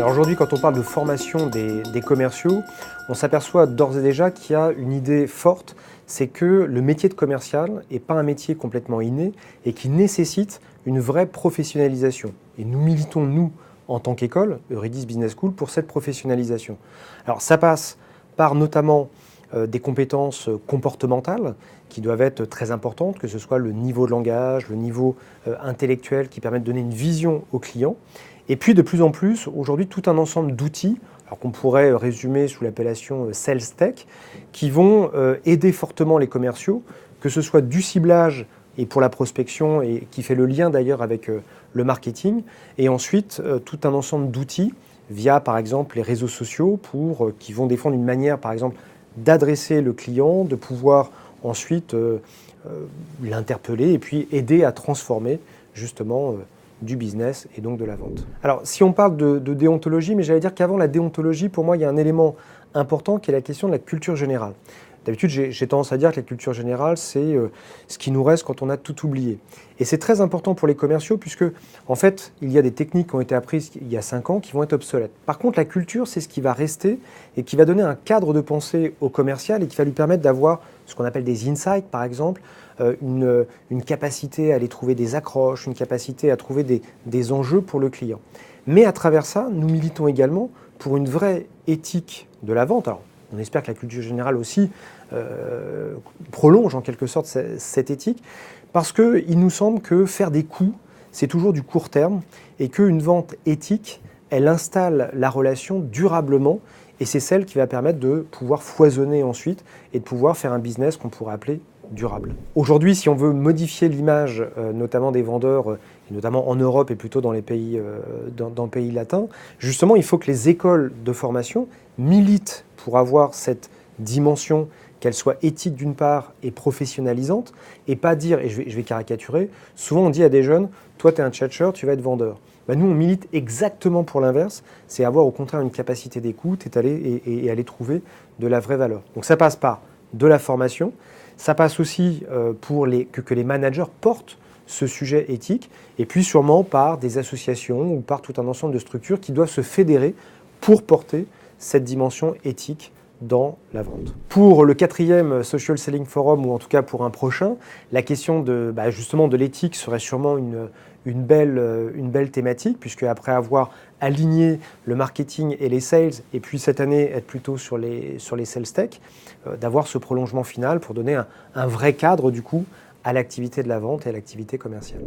Alors aujourd'hui, quand on parle de formation des commerciaux, on s'aperçoit d'ores et déjà qu'il y a une idée forte, c'est que le métier de commercial n'est pas un métier complètement inné et qui nécessite une vraie professionnalisation. Et nous militons, nous, en tant qu'école, Euridis Business School, pour cette professionnalisation. Alors ça passe par notamment des compétences comportementales qui doivent être très importantes, que ce soit le niveau de langage, le niveau intellectuel qui permet de donner une vision au client. Et puis de plus en plus, aujourd'hui, tout un ensemble d'outils, alors qu'on pourrait résumer sous l'appellation Sales Tech, qui vont aider fortement les commerciaux, que ce soit du ciblage et pour la prospection, et qui fait le lien d'ailleurs avec le marketing, et ensuite tout un ensemble d'outils via par exemple les réseaux sociaux qui vont défendre une manière par exemple d'adresser le client, de pouvoir ensuite l'interpeller et puis aider à transformer justement du business et donc de la vente. Alors si on parle de déontologie, mais j'allais dire qu'avant la déontologie, pour moi il y a un élément important qui est la question de la culture générale. D'habitude, j'ai tendance à dire que la culture générale, c'est ce qui nous reste quand on a tout oublié. Et c'est très important pour les commerciaux puisque, en fait, il y a des techniques qui ont été apprises il y a 5 ans qui vont être obsolètes. Par contre, la culture, c'est ce qui va rester et qui va donner un cadre de pensée au commercial et qui va lui permettre d'avoir ce qu'on appelle des insights, par exemple, une capacité à aller trouver des accroches, une capacité à trouver des enjeux pour le client. Mais à travers ça, nous militons également pour une vraie éthique de la vente. Alors, on espère que la culture générale aussi prolonge en quelque sorte cette éthique, parce qu'il nous semble que faire des coups, c'est toujours du court terme, et qu'une vente éthique, elle installe la relation durablement, et c'est celle qui va permettre de pouvoir foisonner ensuite, et de pouvoir faire un business qu'on pourrait appeler durable. Aujourd'hui, si on veut modifier l'image, notamment des vendeurs, et notamment en Europe et plutôt dans les pays, dans le pays latin, justement, il faut que les écoles de formation militent pour avoir cette dimension, qu'elle soit éthique d'une part et professionnalisante, et pas dire, et je vais caricaturer, souvent on dit à des jeunes, toi tu es un tchatcheur, tu vas être vendeur. Ben nous on milite exactement pour l'inverse, c'est avoir au contraire une capacité d'écoute et aller trouver de la vraie valeur. Donc ça passe par de la formation, ça passe aussi pour que les managers portent ce sujet éthique, et puis sûrement par des associations ou par tout un ensemble de structures qui doivent se fédérer pour porter cette dimension éthique dans la vente. Pour le 4e Social Selling Forum, ou en tout cas pour un prochain, la question justement de l'éthique serait sûrement une belle thématique, puisque après avoir aligné le marketing et les sales, et puis cette année être plutôt sur les sales tech, d'avoir ce prolongement final pour donner un vrai cadre du coup à l'activité de la vente et à l'activité commerciale.